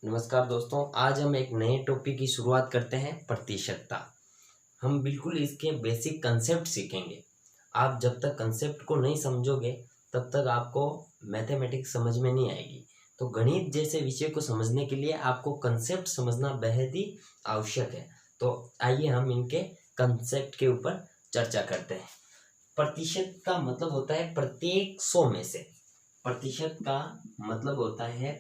नमस्कार दोस्तों, आज हम एक नए टॉपिक की शुरुआत करते हैं, प्रतिशतता। हम बिल्कुल इसके बेसिक कंसेप्ट सीखेंगे। आप जब तक कंसेप्ट को नहीं समझोगे तब तक आपको मैथमेटिक्स समझ में नहीं आएगी। तो गणित जैसे विषय को समझने के लिए आपको कंसेप्ट समझना बेहद ही आवश्यक है। तो आइए हम इनके कंसेप्ट के ऊपर चर्चा करते हैं। प्रतिशत का मतलब होता है प्रत्येक 100 में से। प्रतिशत का मतलब होता है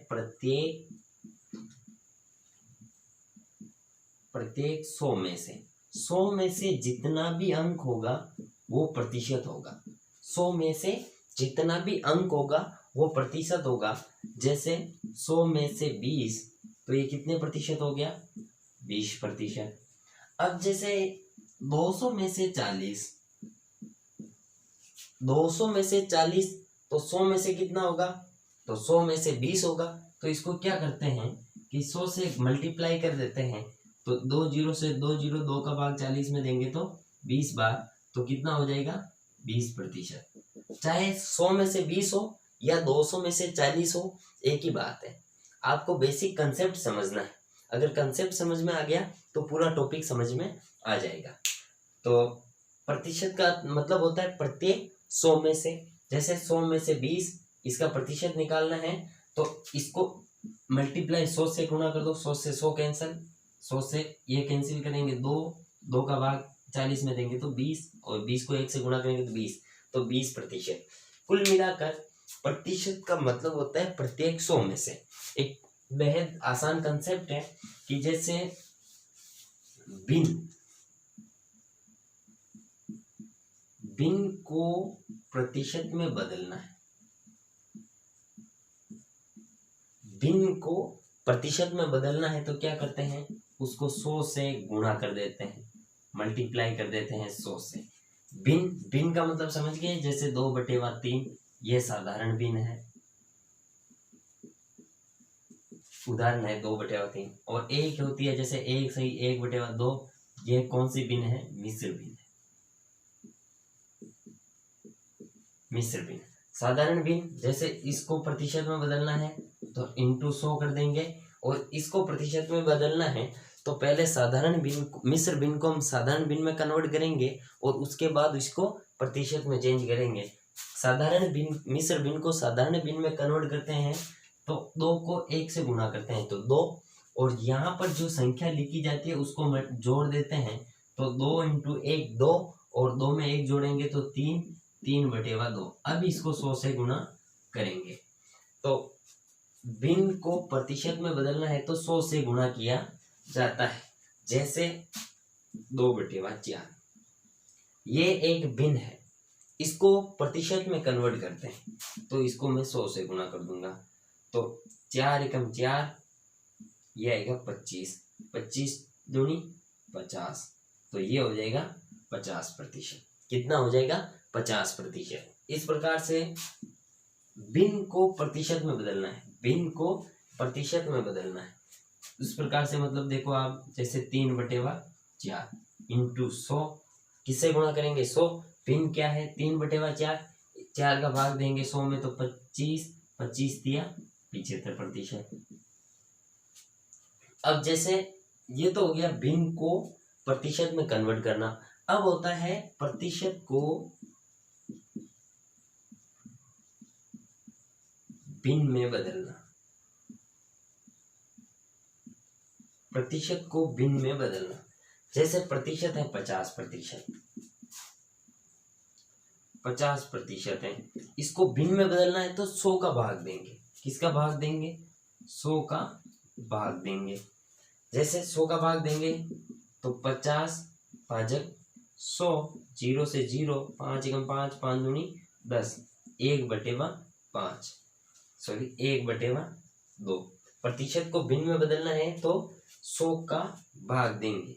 प्रत्येक 100 में से। 100 में से जितना भी अंक होगा वो प्रतिशत होगा। 100 में से जितना भी अंक होगा वो प्रतिशत होगा। जैसे 100 में से 20 तो ये कितने प्रतिशत हो गया? 20%। अब जैसे 200 में से 40, 200 में से 40 तो 100 में से कितना होगा? तो 100 में से 20 होगा। तो इसको क्या करते हैं कि 100 से मल्टीप्लाई कर देते हैं। तो 2 जीरो से 2 जीरो, 2 का भाग 40 में देंगे तो 20 बार, तो कितना हो जाएगा? 20%। चाहे 100 में से 20 हो या 200 में से 40 हो, एक ही बात है। आपको बेसिक कंसेप्ट समझना है। अगर कंसेप्ट समझ में आ गया तो पूरा टॉपिक समझ में आ जाएगा। तो प्रतिशत का मतलब होता है प्रत्येक 100 में से। जैसे 100 में से 20, इसका प्रतिशत निकालना है तो इसको मल्टीप्लाई 100 से गुणा कर दो। 100 से 100 कैंसिल, 100 से ये कैंसिल करेंगे, 2 का भाग 40 में देंगे तो 20, और 20 को 1 से गुणा करेंगे तो 20, तो 20%। कुल मिलाकर प्रतिशत का मतलब होता है प्रत्येक 100 में से। एक बेहद आसान कंसेप्ट है कि जैसे भिन्न को प्रतिशत में बदलना है। भिन्न को प्रतिशत में बदलना है तो क्या करते हैं, उसको 100 से गुणा कर देते हैं, मल्टीप्लाई कर देते हैं 100 से। भिन्न का मतलब समझ गए? जैसे 2/3 ये साधारण भिन्न है, उदाहरण है 2/3। और एक होती है जैसे 1/2, ये कौन सी भिन्न है? मिश्र भिन्न है। मिश्र भिन्न। साधारण भिन्न जैसे इसको प्रतिशत में बदलना है तो इंटू 100 कर देंगे, और इसको प्रतिशत में बदलना है तो पहले साधारण भिन्न, मिश्र भिन्न को हम साधारण भिन्न में कन्वर्ट करेंगे और उसके बाद इसको प्रतिशत में चेंज करेंगे। साधारण भिन्न, मिश्र भिन्न को साधारण भिन्न में कन्वर्ट करते हैं तो 2 को 1 से गुणा करते हैं तो 2, और यहाँ पर जो संख्या लिखी जाती है उसको जोड़ देते हैं तो 2 × 1 2, और 2 में 1 जोड़ेंगे तो 3, 3/2। अब इसको 100 से गुणा करेंगे। तो भिन्न को प्रतिशत में बदलना है तो 100 से गुणा किया जाता है। जैसे 2/4, ये एक भिन्न है, इसको प्रतिशत में कन्वर्ट करते हैं तो इसको मैं 100 से गुणा कर दूंगा। तो 4 × 4, ये आएगा 25, 25 दूनी 50, तो ये हो जाएगा 50%। कितना हो जाएगा? 50%। इस प्रकार से भिन्न को प्रतिशत में बदलना है, भिन्न को प्रतिशत में बदलना है। इस प्रकार से मतलब देखो आप, जैसे 3/4 इंटू 100, किससे गुणा करेंगे? 100। भिन्न क्या है? 3/4, 4 का भाग देंगे 100 में तो 25, 25 दिया 75%। अब जैसे ये तो हो गया भिन्न को प्रतिशत में कन्वर्ट करना। अब होता है प्रतिशत को भिन्न में बदलना। प्रतिशत को भिन्न में बदलना, जैसे प्रतिशत है 50%, 50% है, इसको भिन्न में बदलना है तो 100 का भाग देंगे। किसका भाग देंगे? 100 का भाग देंगे। जैसे 100 का भाग देंगे तो 50 भाजक 100, 0 से 0, 5 × 5, 5 दूनी 10, 1/5, सॉरी 1/2। प्रतिशत को भिन्न में बदलना है तो 100 का भाग देंगे।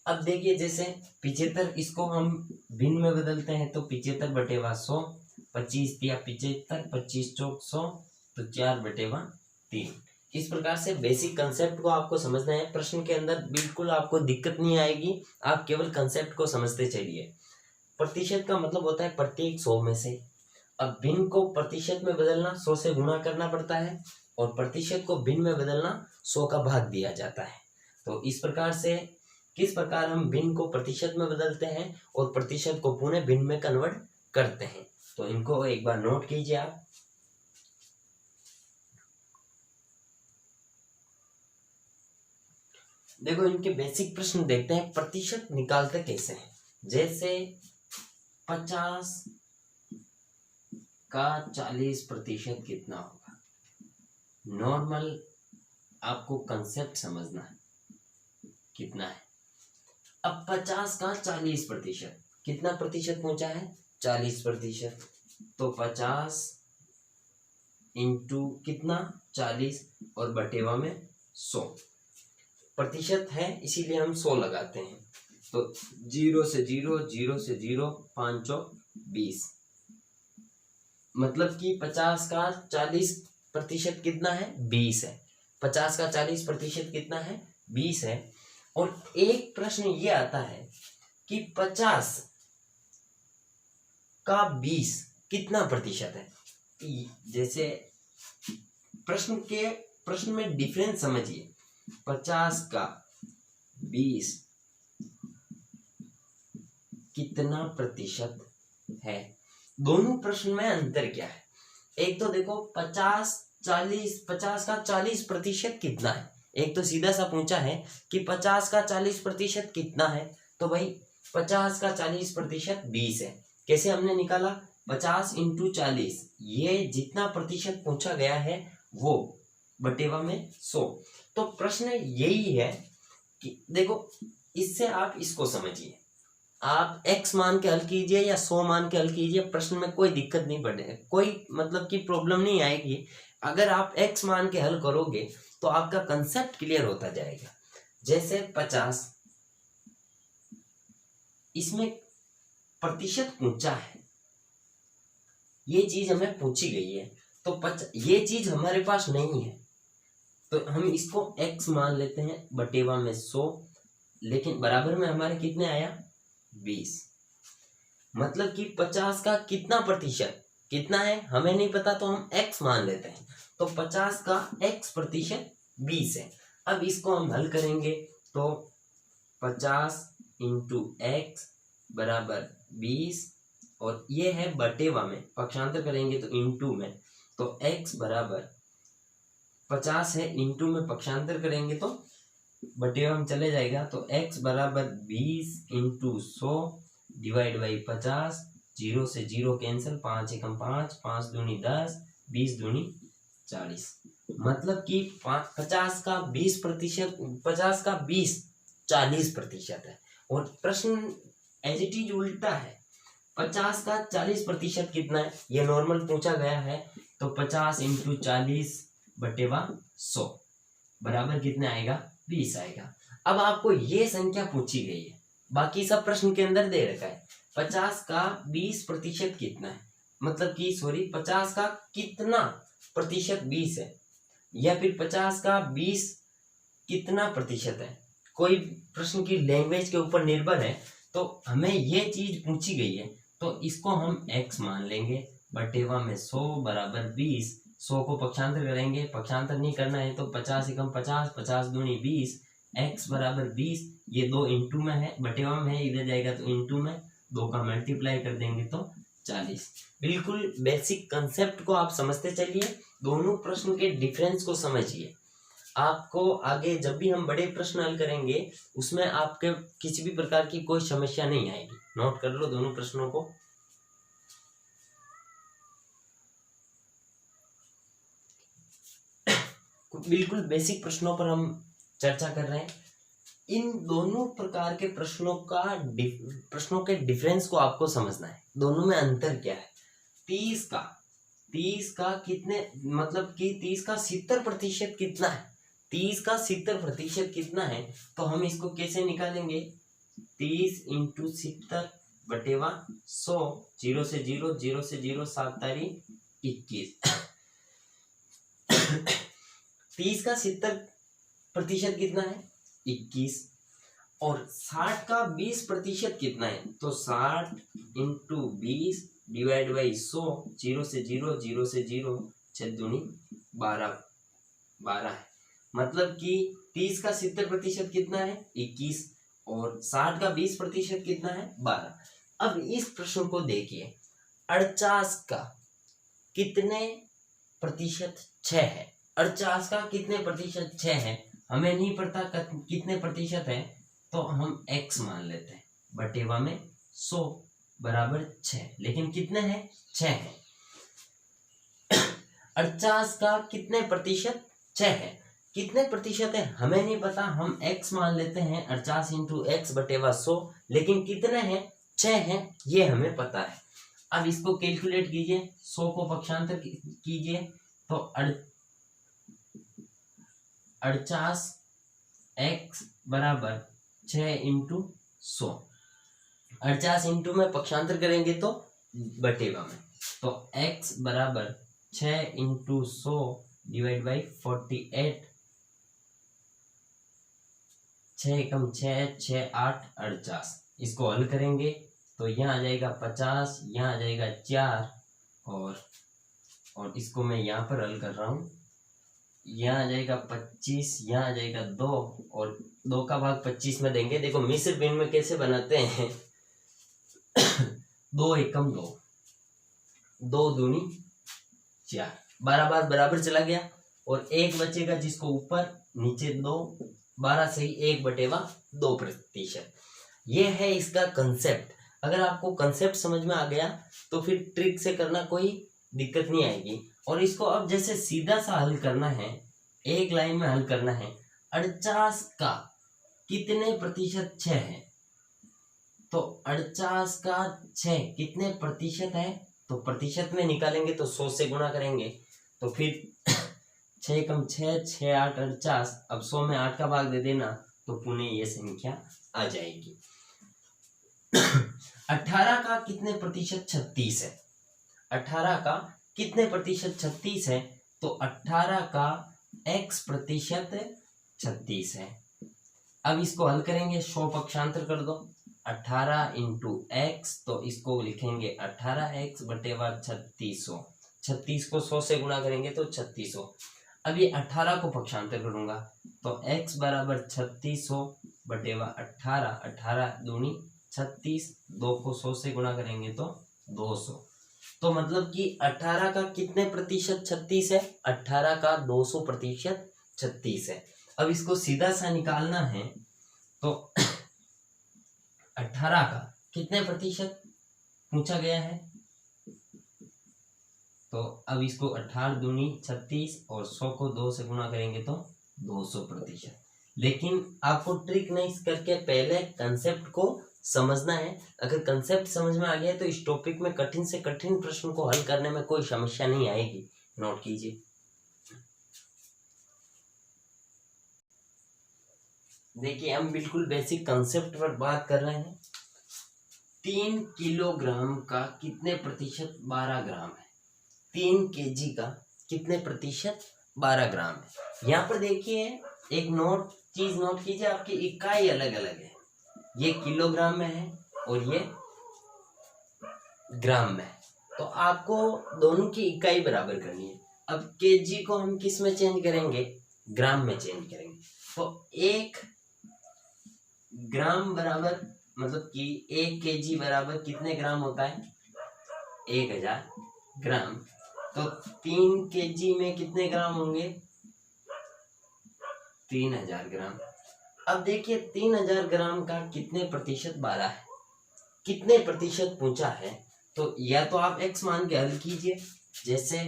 अब देखिए जैसे 75, इसको हम भिन्न में बदलते हैं तो 75/100, 25 दिया 75, 25 चौक 100, तो 4/3। इस प्रकार से बेसिक कंसेप्ट को आपको समझना है। प्रश्न के अंदर बिल्कुल आपको दिक्कत नहीं आएगी, आप केवल कंसेप्ट को समझते चलिए। प्रतिशत का मतलब होता है प्रत्येक 100 में से। अब भिन्न को प्रतिशत में बदलना 100 से गुणा करना पड़ता है और प्रतिशत को भिन्न में बदलना 100 का भाग दिया जाता है। तो इस प्रकार से किस प्रकार हम भिन्न को प्रतिशत में बदलते हैं और प्रतिशत को पुनः भिन्न में कन्वर्ट करते हैं, तो इनको एक बार नोट कीजिए आप। देखो इनके बेसिक प्रश्न देखते हैं, प्रतिशत निकालते कैसे हैं। जैसे 50 का 40% कितना होगा। नॉर्मल आपको कंसेप्ट समझना है कितना है। अब 50 का 40% कितना प्रतिशत पहुंचा है, 40%। तो 50 इंटू कितना 40 और बटेवा में 100 प्रतिशत है, इसीलिए हम 100 लगाते हैं। तो 0 से 0, 0 से 0, 5 20, मतलब कि 50 का 40% कितना है, 20 है। 50 का 40% कितना है, 20 है। और एक प्रश्न ये आता है कि 50 का 20 कितना प्रतिशत है। जैसे प्रश्न में डिफरेंस समझिए, 50 का 20 कितना प्रतिशत है। दोनों प्रश्न में अंतर क्या है। एक तो देखो 50 का 40% कितना है। एक तो सीधा सा पूछा है कि 50 का 40% कितना है, तो भाई 50 का 40% 20 है। कैसे हमने निकाला, 50 इंटू 40, ये जितना प्रतिशत पूछा गया है वो बटेवा में 100। तो प्रश्न यही है कि देखो इससे आप इसको समझिए, आप x मान के हल कीजिए या 100 मान के हल कीजिए, प्रश्न में कोई दिक्कत नहीं पड़ेगी, कोई मतलब की प्रॉब्लम नहीं आएगी। अगर आप x मान के हल करोगे तो आपका कंसेप्ट क्लियर होता जाएगा। जैसे 50, इसमें प्रतिशत पूछा है, ये चीज हमें पूछी गई है, तो ये चीज हमारे पास नहीं है, तो हम इसको x मान लेते हैं बटेवा में 100, लेकिन बराबर में हमारे कितने आया, 20। मतलब कि 50 का कितना प्रतिशत कितना है हमें नहीं पता, तो हम x मान लेते हैं। तो 50 का x प्रतिशत 20 है। अब इसको हम हल करेंगे तो 50 इंटू एक्स बराबर 20, और ये है बटेवा में, पक्षांतर करेंगे तो इंटू में, तो x बराबर 50 है, इंटू में पक्षांतर करेंगे तो बटेवा में चले जाएगा। तो x बराबर 20 इंटू 100 डिवाइड बाई 50, 0 से 0 कैंसिल, 5 एकम 5, 5 दूनी 10, 20 दूनी 40। मतलब कि 50 का 20%, 50 का 20 40% है। और प्रश्न एज इट इज उल्टा है, 50 का 40% कितना है, ये नॉर्मल पूछा गया है, तो 50 इंटू 40 बटेवा 100 बराबर कितने आएगा, 20 आएगा। अब आपको ये संख्या पूछी गई है, बाकी सब प्रश्न के अंदर दे रखा है 50 का 20% कितना है, मतलब कि 50 का कितना प्रतिशत 20 है, या फिर 50 का 20 कितना प्रतिशत है। कोई प्रश्न की लैंग्वेज के ऊपर निर्भर है, तो हमें ये चीज पूछी गई है, तो इसको हम x मान लेंगे बटेवा में 100 बराबर 20। 100 को पक्षांतर करेंगे, पक्षांतर नहीं करना है तो 50 एकम 50, 50 दूनी 20, x बराबर 20। ये 2 इंटू में है, बटेवा में है, इधर जाएगा तो इंटू में, 2 का मल्टीप्लाई कर देंगे तो 40। बिल्कुल बेसिक कंसेप्ट को आप समझते चलिए, दोनों प्रश्न के डिफरेंस को समझिए। आपको आगे जब भी हम बड़े प्रश्न हल करेंगे उसमें आपके किसी भी प्रकार की कोई समस्या नहीं आएगी। नोट कर लो दोनों प्रश्नों को। बिल्कुल बेसिक प्रश्नों पर हम चर्चा कर रहे हैं। इन दोनों प्रकार के प्रश्नों के डिफरेंस को आपको समझना है, दोनों में अंतर क्या है। 30 का कितने, मतलब कि 30 का 70% कितना है, 30 का 70% कितना है, तो हम इसको कैसे निकालेंगे, 30 इंटू 70 बटेवा 100, 0 से 0, 0 से 0, 7 तारीख 21। 30 का 70% कितना है, 21। और 60 का 20% कितना है, तो 60 इंटू 20 डिवाइड बाई 100, 0 से 0, 0 से 0, 6 दूनी 12 12 है। मतलब कि 30 का 70% कितना है 21, और 60 का 20% कितना है 12। अब इस प्रश्न को देखिए, 48 का कितने प्रतिशत 6 है। 48 का कितने प्रतिशत 6 है, हमें नहीं पता कितने प्रतिशत है, तो हम x मान लेते हैं, बटेवा में 100 बराबर 6, लेकिन कितने हैं 6 है। 48 का कितने प्रतिशत 6 है, कितने प्रतिशत है हमें नहीं पता, हम x मान लेते हैं, 48 इंटू एक्स बटेवा 100, लेकिन कितने हैं 6 हैं, ये हमें पता है। अब इसको कैलकुलेट कीजिए, 100 को पक्षांतर कीजिए, तो 48 x बराबर 6 इंटू 100, 48 इंटू में पक्षांतर करेंगे तो बटेवा में, तो x बराबर 6 इंटू 100 डिवाइड बाई 48, 6 कम 6, 6 8 48। इसको हल करेंगे तो यहाँ आ जाएगा 50, यहाँ आ जाएगा 4, और इसको मैं यहाँ पर हल कर रहा हूँ, यहाँ आ जाएगा 25, यहाँ आ जाएगा 2, और 2 का भाग 25 में देंगे। देखो मिश्र भिन्न में कैसे बनाते हैं 2 एकम 2, 2 दूनी 4, 12 बार बराबर चला गया, और एक बचेगा जिसको ऊपर नीचे 2, 12 से ही 1/2%। ये है इसका कंसेप्ट। अगर आपको कंसेप्ट समझ में आ गया तो फिर ट्रिक से करना कोई दिक्कत नहीं आएगी। और इसको अब जैसे सीधा सा हल करना है, एक लाइन में हल करना है, 48 का कितने प्रतिशत 6 है, तो 48 का 6 कितने प्रतिशत है, तो प्रतिशत में निकालेंगे तो 100 से गुणा करेंगे, तो फिर 6 कम 6, 6 8 48। अब 100 में 8 का भाग दे देना तो पुनः ये संख्या आ जाएगी। 18 का कितने प्रतिशत 36 है, 18 का कितने प्रतिशत 36 है, तो 18 का x प्रतिशत 36 है। अब इसको हल करेंगे, 100 पक्षांतर कर दो, 18 इंटू एक्स, तो इसको लिखेंगे 18x बटेवा 3600, 36 को 100 से गुणा करेंगे तो 3600। अब ये 18 को पक्षांतर करूंगा तो x बराबर 3600 बटेवा 18, 18 दूनी 36, 2 को 100 से गुणा करेंगे तो 200। तो मतलब कि 18 का कितने प्रतिशत 36 है, 18 का 200% 36 है। अब इसको सीधा सा निकालना है तो 18 का कितने प्रतिशत पूछा गया है, तो अब इसको 18 दूनी 36 और 100 को 2 से गुणा करेंगे तो 200%। लेकिन आपको ट्रिक नहीं करके पहले कंसेप्ट को समझना है। अगर कंसेप्ट समझ में आ गया तो इस टॉपिक में कठिन से कठिन प्रश्न को हल करने में कोई समस्या नहीं आएगी। नोट कीजिए। देखिए हम बिल्कुल बेसिक कंसेप्ट पर बात कर रहे हैं। 3 किलोग्राम का कितने प्रतिशत 12 ग्राम है, 3 केजी का कितने प्रतिशत 12 ग्राम है। यहाँ पर देखिए एक चीज नोट कीजिए, आपकी इकाई अलग अलग है, ये किलोग्राम में है और ये ग्राम में है, तो आपको दोनों की इकाई बराबर करनी है। अब केजी को हम किस में चेंज करेंगे, ग्राम में चेंज करेंगे। तो 1 ग्राम बराबर मतलब कि 1 केजी बराबर कितने ग्राम होता है, 1000 ग्राम। तो 3 केजी में कितने ग्राम होंगे, 3000 ग्राम। अब देखिए 3000 ग्राम का कितने प्रतिशत 12 है, कितने प्रतिशत पूछा है, तो या तो आप x मान के हल कीजिए, जैसे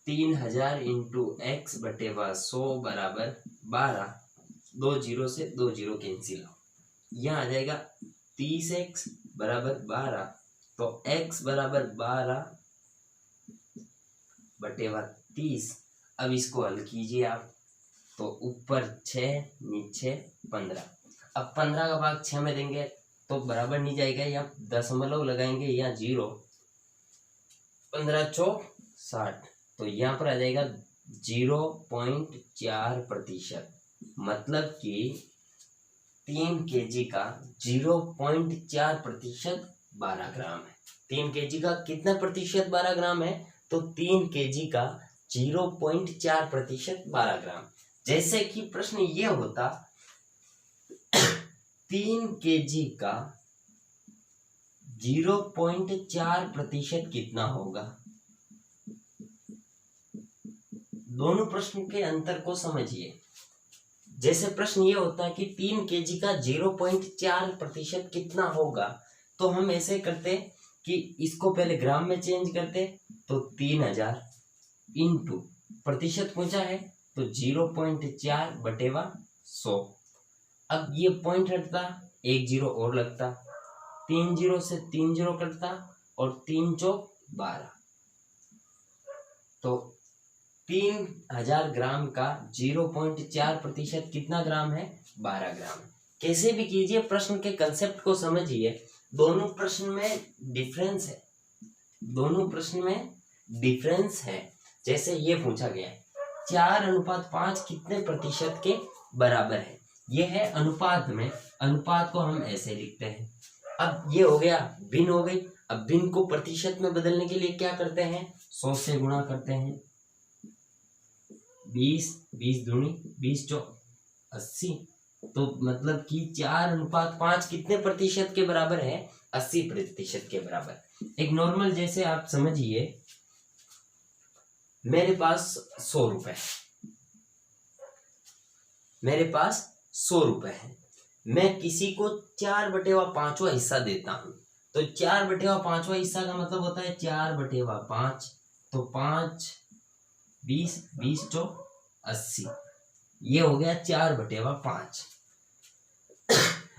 3000 इंटू एक्स बटेवा 100 बराबर 12, 2 0 से 2 0 कैंसिल हो, यहाँ आ जाएगा 30x बराबर 12, तो x बराबर 12 बटेवा 30। अब इसको हल कीजिए आप, तो ऊपर 6 नीचे 15। अब 15 का भाग 6 में देंगे तो बराबर नहीं जाएगा, या दशमलव लगाएंगे या 0, 15 चौक 60, तो यहाँ पर आ जाएगा 0.4%। मतलब कि 3 केजी का 0.4% 12 ग्राम है। 3 kg का कितना प्रतिशत 12 ग्राम है? तो 3 kg का 0.4% 12 ग्राम। जैसे कि प्रश्न ये होता 3 kg का 0.4% कितना होगा? दोनों प्रश्न के अंतर को समझिए। जैसे प्रश्न ये होता है कि 3 kg का 0.4% कितना होगा, तो हम ऐसे करते कि इसको पहले ग्राम में चेंज करते, तो 3000 इंटू प्रतिशत पूछा है तो 0.4/100। अब ये पॉइंट हटता, 1 जीरो और लगता, 3 जीरो से 3 जीरो कटता और 3 चौक 12। तो 3000 ग्राम का 0.4% कितना ग्राम है? 12 ग्राम। कैसे भी कीजिए, प्रश्न के कंसेप्ट को समझिए। दोनों प्रश्न में डिफरेंस है, दोनों प्रश्न में डिफरेंस है। जैसे ये पूछा गया है 4:5 कितने प्रतिशत के बराबर है? ये है अनुपात में, अनुपात को हम ऐसे लिखते हैं। अब ये हो गया, भिन्न हो गई। अब भिन्न को प्रतिशत में बदलने के लिए क्या करते हैं? 100 से गुणा करते हैं। 20 दूनी 20 चौक 80। तो मतलब कि 4:5 कितने प्रतिशत के बराबर है? 80% के बराबर। एक नॉर्मल, जैसे आप समझिए मेरे पास 100 रुपए है, मेरे पास 100 रुपए है, मैं किसी को 4/5 हिस्सा देता हूं। तो 4/5 हिस्सा का मतलब होता है 4/5। तो 5 20 20 चौक 80, ये हो गया 4/5।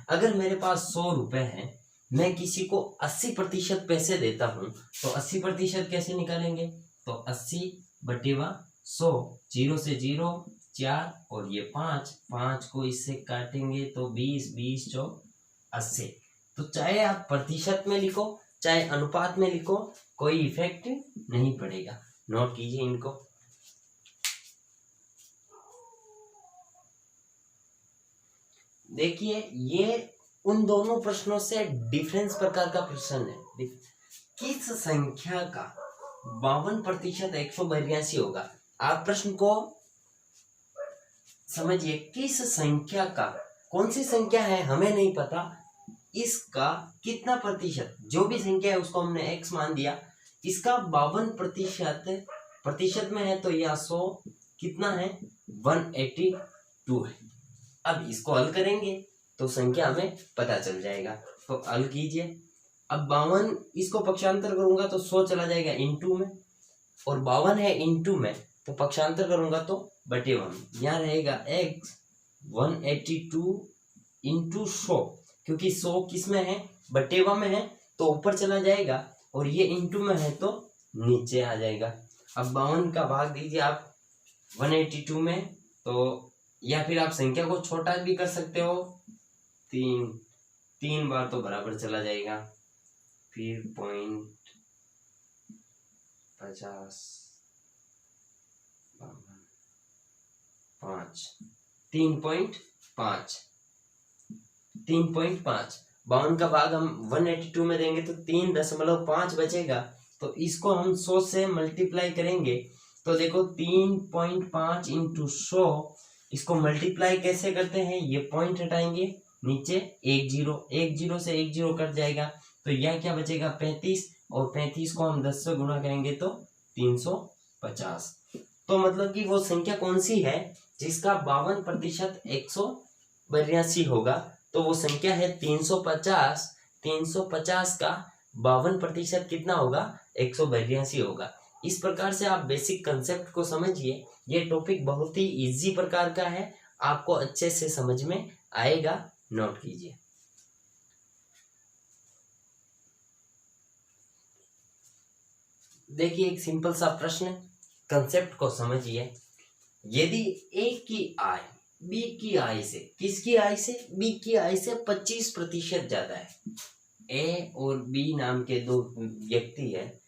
अगर मेरे पास 100 रुपए है, मैं किसी को 80% पैसे देता हूं, तो 80% कैसे निकालेंगे? तो 80/100, 0 से 0 4 और ये 5 को इससे काटेंगे तो 20 20 चौक 80। तो चाहे आप प्रतिशत में लिखो चाहे अनुपात में लिखो, कोई इफेक्ट नहीं पड़ेगा। नोट कीजिए इनको। देखिए, ये उन दोनों प्रश्नों से डिफरेंस प्रकार का प्रश्न है। किस संख्या का 52% 182 होगा? आप प्रश्न को समझिए, किस संख्या का, कौन सी संख्या है हमें नहीं पता, इसका कितना प्रतिशत, जो भी संख्या है उसको हमने x मान दिया, इसका 52% में है, तो यह 100 कितना है? 182 है। अब इसको हल करेंगे तो संख्या हमें पता चल जाएगा। तो हल कीजिए। अब 52, इसको पक्षांतर करूंगा तो 100 चला जाएगा इंटू में, और 52 है इंटू में, तो पक्षांतर करूंगा तो बटे 1। यहाँ रहेगा x 182 इंटू 100, क्योंकि 100 किस में है? बटे 1 में है, तो ऊपर चला जाएगा, और ये इंटू में है तो नीचे आ जाएगा। अब 52 का भाग दीजिए आप 182 में, तो या फिर आप संख्या को छोटा भी कर सकते हो, 3 बार तो बराबर चला जाएगा, फिर 0.50 5 3.5 52 का भाग हम 182 में देंगे तो 3.5 बचेगा। तो इसको हम 100 से मल्टीप्लाई करेंगे, तो देखो 3.5 इंटू 100, इसको मल्टीप्लाई कैसे करते हैं? ये पॉइंट हटाएंगे, नीचे 1 जीरो से 1 जीरो कट जाएगा, तो यह क्या बचेगा? 35, और 35 को हम 10 से गुणा करेंगे तो 350। तो मतलब कि वो संख्या कौन सी है जिसका 52% 182 होगा? तो वो संख्या है 350। 350 का 52% कितना होगा? 182 होगा। इस प्रकार से आप बेसिक कंसेप्ट को समझिए। ये टॉपिक बहुत ही इजी प्रकार का है, आपको अच्छे से समझ में आएगा। नोट कीजिए। देखिए, एक सिंपल सा प्रश्न, कंसेप्ट को समझिए। यदि ए की आय बी की आय से, किसकी आय से? बी की आय से 25% ज्यादा है। ए और बी नाम के दो व्यक्ति है,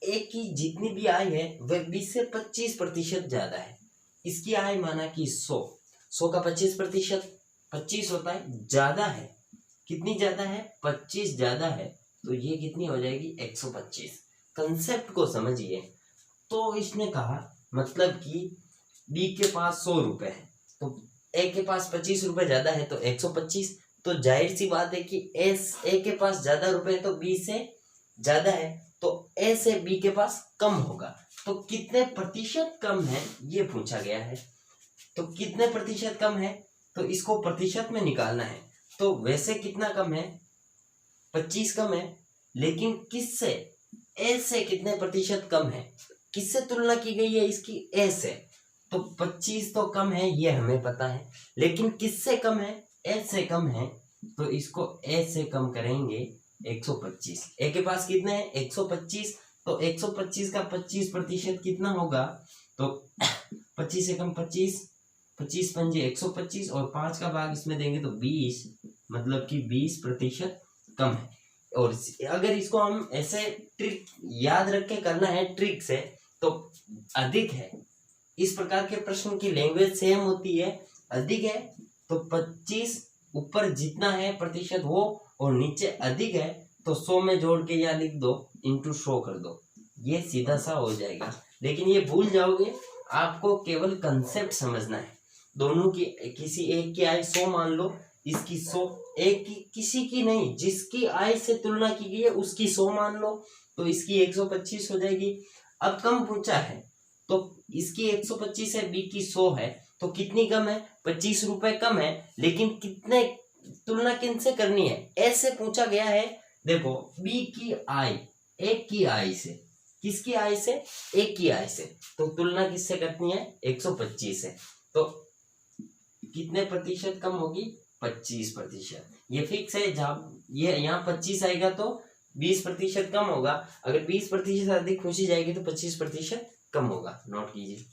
ए की जितनी भी आय है वह बी से 25% ज्यादा है। इसकी आय माना कि 100 का 25% 25 होता है, ज्यादा है। कितनी ज्यादा है? 25 ज्यादा है। तो ये कितनी हो जाएगी 125। कंसेप्ट को समझिए। तो इसने कहा मतलब कि बी के पास 100 रुपए है, तो ए के पास 25 रुपए ज्यादा है तो 125। तो जाहिर सी बात है कि ए के पास ज्यादा रुपए है तो बी से ज्यादा है, तो ए से बी के पास कम होगा। तो कितने प्रतिशत कम है ये पूछा गया है। तो कितने प्रतिशत कम है, तो इसको प्रतिशत में निकालना है। तो वैसे कितना कम है, 25 कम है, लेकिन किससे, ए से कितने प्रतिशत कम है, किससे तुलना की गई है इसकी, ए से। तो 25 तो कम है ये हमें पता है, लेकिन किससे कम है, ए से कम है। तो इसको ए से कम करेंगे 125। ए के पास कितने हैं 125, तो 125 का 25% कितना होगा, तो 25 से कम 25, 25 पंजे 125 और 5 का भाग इसमें देंगे तो 20, मतलब कि 20% कम है। और अगर इसको हम ऐसे ट्रिक याद रख के करना है ट्रिक से तो अधिक है। इस प्रकार के प्रश्न की लैंग्वेज सेम होती है, अधिक है तो 25 ऊपर जितना है प्रतिशत वो, और नीचे अधिक है तो 100 में जोड़ के या लिख दो इंटू 100 कर दो, ये सीधा सा हो जाएगा। लेकिन ये भूल जाओगे, आपको केवल कंसेप्ट समझना है। दोनों की किसी एक की आय 100 मान लो, इसकी 100, एक की किसी की नहीं, जिसकी आय से तुलना की गई है उसकी 100 मान लो, तो इसकी 125 हो जाएगी। अब कम पूछा है तो इसकी 125 है, बी की 100 है, तो कितनी कम है, 25 रुपए कम है। लेकिन कितने तुलना किनसे करनी है, ए से पूछा गया है। देखो बी की आय एक की आय से, किसकी आय से, एक की आय से, तो तुलना किससे करनी है 125 से। तो कितने प्रतिशत कम होगी, 25%। ये फिक्स है, जब ये यहाँ 25 आएगा तो 20% कम होगा, अगर 20% अधिक खुशी जाएगी तो 25% कम होगा। नोट कीजिए।